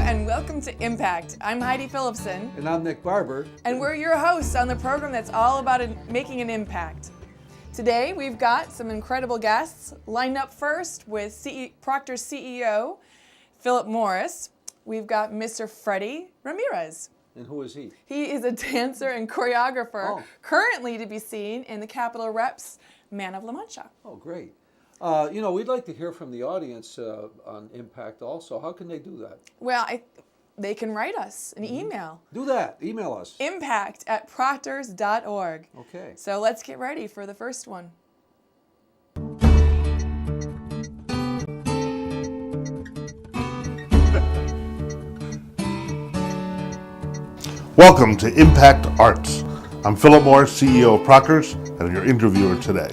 and welcome to Impact. I'm Heidi Phillipson. And I'm Nick Barber. And we're your hosts on the program that's all about making an impact. Today we've got some incredible guests lined up first with Procter's CEO, Philip Morris. We've got Mr. Freddy Ramirez. And who is he? He is a dancer and choreographer, currently to be seen in the Capitol Reps' Man of La Mancha. Oh, great. We'd like to hear from the audience on Impact also. How can they do that? Well, they can write us an email. Do that. Email us. impact@proctors.org. Okay. So let's get ready for the first one. Welcome to Impact Arts. I'm Philip Morris, CEO of Procter's, and your interviewer today.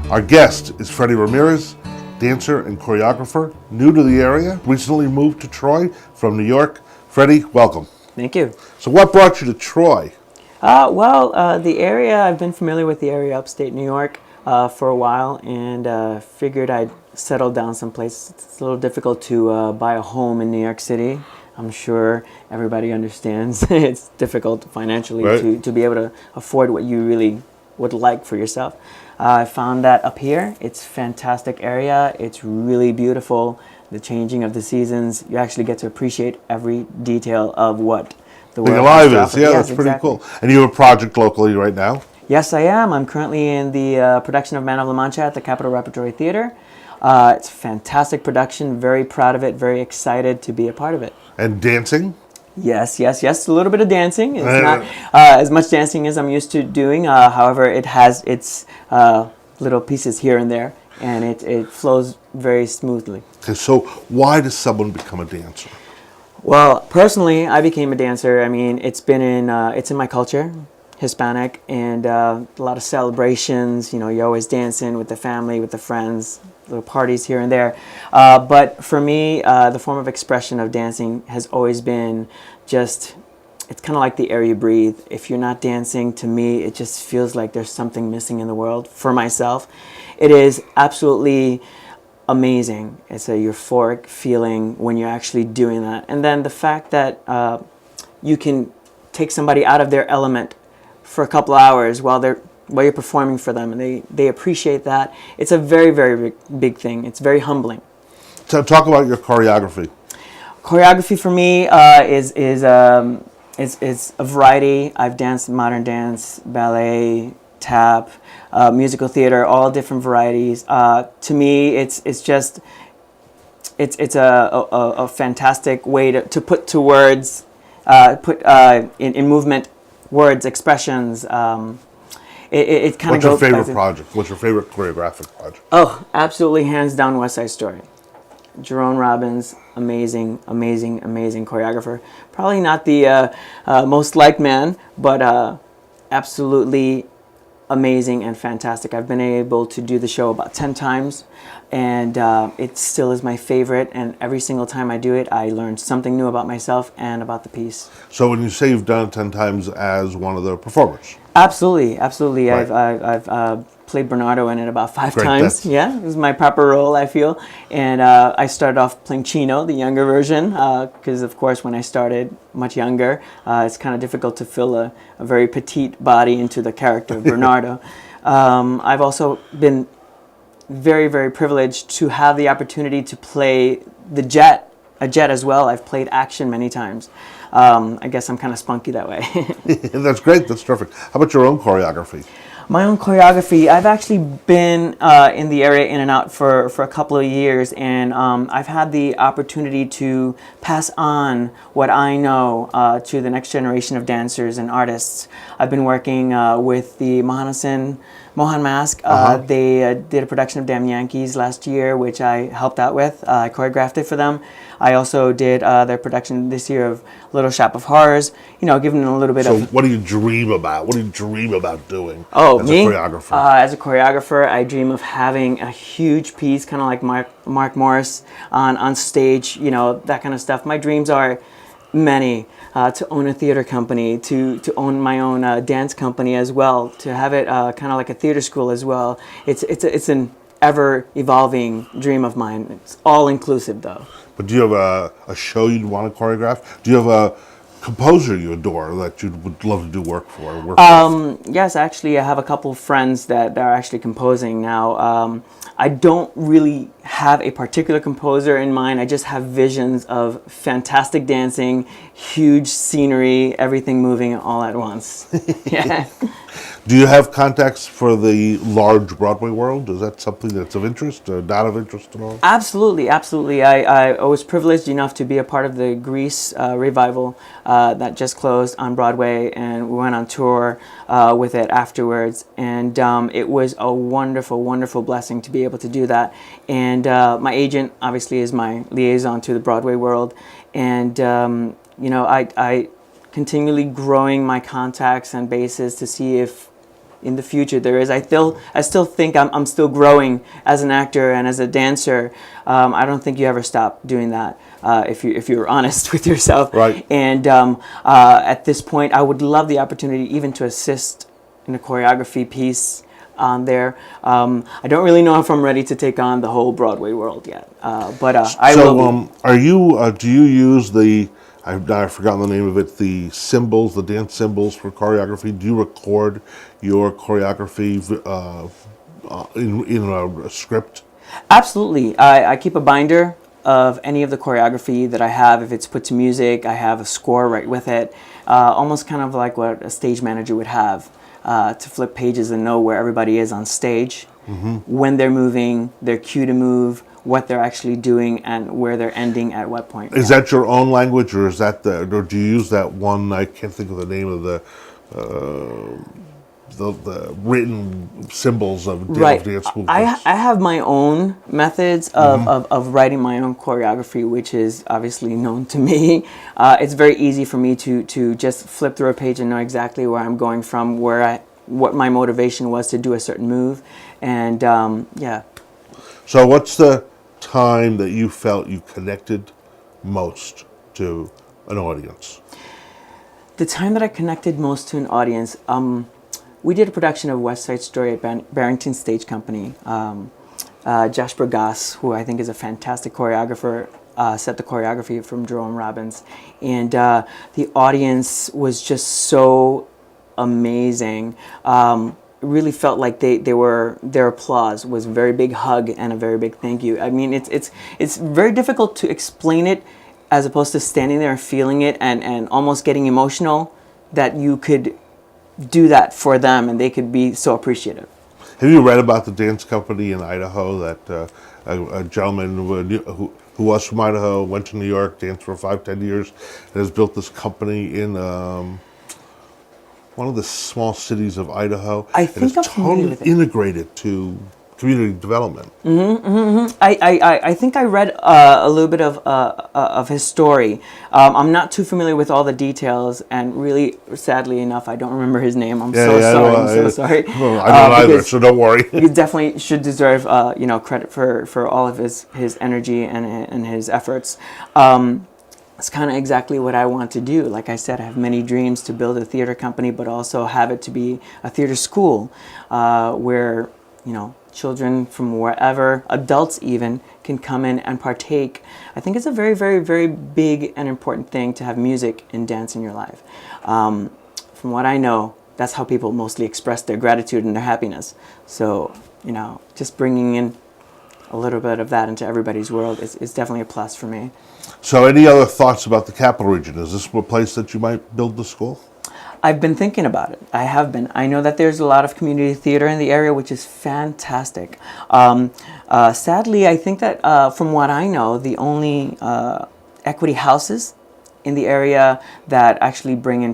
Our guest is Freddy Ramirez, dancer and choreographer, new to the area, recently moved to Troy from New York. Freddy, welcome. Thank you. So what brought you to Troy? The area, I've been familiar with the area upstate New York for a while, and figured I'd settle down someplace. It's a little difficult to buy a home in New York City. I'm sure everybody understands it's difficult financially to be able to afford what you really would like for yourself. I found that up here, it's a fantastic area. It's really beautiful. The changing of the seasons, you actually get to appreciate every detail of what the world Alive has to is, offer. yeah, Yes, that's pretty exactly. cool. And you have a project locally right now? Yes, I am. I'm currently in the production of Man of La Mancha at the Capitol Repertory Theater. It's a fantastic production, very proud of it, very excited to be a part of it. And dancing? Yes, a little bit of dancing. It's not as much dancing as I'm used to doing. However, it has its little pieces here and there, and it flows very smoothly. Okay, so why does someone become a dancer? Well, personally, I became a dancer. I mean, it's in my culture, Hispanic, and a lot of celebrations. You know, you're always dancing with the family, with the friends, little parties here and there. But for me, the form of expression of dancing has always been just, it's kind of like the air you breathe. If you're not dancing, to me, it just feels like there's something missing in the world. For myself, it is absolutely amazing. It's a euphoric feeling when you're actually doing that. And then the fact that you can take somebody out of their element for a couple hours while you're performing for them, and they appreciate that. It's a very, very big thing. It's very humbling. So talk about your choreography. Choreography for me is a variety. I've danced modern dance, ballet, tap, musical theater, all different varieties. To me, it's a fantastic way to put to words, in movement, words, expressions. It kind of goes. What's your favorite project? What's your favorite choreographic project? Oh, absolutely, hands down, West Side Story. Jerome Robbins, amazing choreographer. Probably not the most liked man, but absolutely amazing and fantastic. I've been able to do the show about 10 times, and it still is my favorite. And every single time I do it, I learn something new about myself and about the piece. So when you say you've done it 10 times as one of the performers? Absolutely. Right. I've played Bernardo in it about 5 Great, times. Yeah, it was my proper role, I feel. And I started off playing Chino, the younger version, because of course when I started much younger, it's kind of difficult to fill a very petite body into the character of Bernardo. I've also been very, very privileged to have the opportunity to play a jet as well. I've played action many times. I guess I'm kind of spunky that way. That's great. That's terrific. How about your own choreography? My own choreography, I've actually been in the area in and out for a couple of years, and I've had the opportunity to pass on what I know to the next generation of dancers and artists. I've been working with the Mohan Mask. They did a production of Damn Yankees last year, which I helped out with. I choreographed it for them. I also did their production this year of Little Shop of Horrors, giving them a little bit of... So what do you dream about? What do you dream about doing as a choreographer? As a choreographer, I dream of having a huge piece, kind of like Mark Morris on stage, that kind of stuff. My dreams are many. To own a theater company, to own my own dance company as well, to have it kind of like a theater school as well. It's an ever evolving dream of mine. It's all inclusive though. But do you have a show you'd want to choreograph? Do you have a composer you adore that you would love to do work for? Yes, actually, I have a couple of friends that are actually composing now. I don't really have a particular composer in mind. I just have visions of fantastic dancing, huge scenery, everything moving all at once. Yeah. Do you have contacts for the large Broadway world? Is that something that's of interest or not of interest at all? Absolutely, absolutely. I was privileged enough to be a part of the Grease revival that just closed on Broadway, and we went on tour with it afterwards. And it was a wonderful, wonderful blessing to be able to do that. And my agent, obviously, is my liaison to the Broadway world. And, you know, I continually growing my contacts and bases to see if in the future there is. I still think I'm still growing as an actor and as a dancer. I don't think you ever stop doing that if you're honest with yourself. Right. And at this point, I would love the opportunity even to assist in a choreography piece on there. I don't really know if I'm ready to take on the whole Broadway world yet, but I will. So, are you? Do you use the? I've forgotten the name of it. The symbols, the dance symbols for choreography. Do you record your choreography in a script? Absolutely. I keep a binder of any of the choreography that I have. If it's put to music, I have a score right with it. Almost kind of like what a stage manager would have to flip pages and know where everybody is on stage, when they're moving, their cue to move, what they're actually doing, and where they're ending at what point. Is that your own language, or is that or do you use that one? I can't think of the name of the written symbols of Right. dance movements. I have my own methods of writing my own choreography, which is obviously known to me. It's very easy for me to just flip through a page and know exactly where I'm going from, what my motivation was to do a certain move, and yeah. So what's the time that you felt you connected most to an audience? The time that I connected most to an audience, we did a production of West Side Story at Barrington Stage Company. Josh Bergas, who I think is a fantastic choreographer, set the choreography from Jerome Robbins. And the audience was just so amazing. Really felt like their applause was a very big hug and a very big thank you. I mean, it's very difficult to explain it as opposed to standing there and feeling it and almost getting emotional, that you could do that for them and they could be so appreciative. Have you read about the dance company in Idaho that a gentleman who was from Idaho, went to New York, danced for 5-10 years, and has built this company in one of the small cities of Idaho? I think I'm familiar totally with it. integrated to community development. I think I read a little bit of his story. I'm not too familiar with all the details, and really, sadly enough, I don't remember his name. I'm so sorry. Well, I don't either, so don't worry. He definitely should deserve credit for all of his energy and his efforts. It's kind of exactly what I want to do. Like I said, I have many dreams to build a theater company, but also have it to be a theater school where, children from wherever, adults even, can come in and partake. I think it's a very, very, very big and important thing to have music and dance in your life. From what I know, that's how people mostly express their gratitude and their happiness. So, just bringing in a little bit of that into everybody's world is definitely a plus for me. So any other thoughts about the Capital Region? Is this a place that you might build the school? I've been thinking about it. I have been. I know that there's a lot of community theater in the area, which is fantastic. Sadly, I think that from what I know, the only equity houses in the area that actually bring in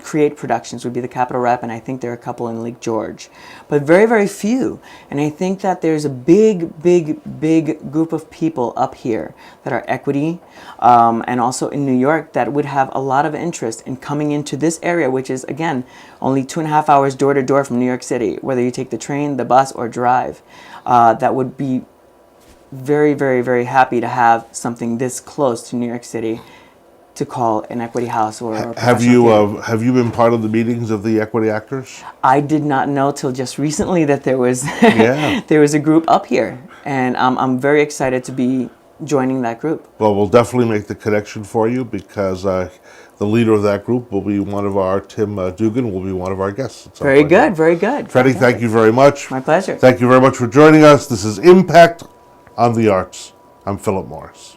create productions would be the Capitol Rep, and I think there are a couple in Lake George, but very, very few. And I think that there's a big, big, big group of people up here that are equity, and also in New York that would have a lot of interest in coming into this area, which is, again, only 2.5 hours door to door from New York City, whether you take the train, the bus, or drive. That would be very, very, very happy to have something this close to New York City to call an equity house or a Have professional theater. you have you been part of the meetings of the equity actors? I did not know till just recently that there was Yeah. there was a group up here, and I'm very excited to be joining that group. Well, we'll definitely make the connection for you because the leader of that group will be one of our, Tim Dugan will be one of our guests. At some Very point. good, very good. Freddie, Fantastic. thank you very much. My pleasure. Thank you very much for joining us. This is Impact on the Arts. I'm Philip Morris.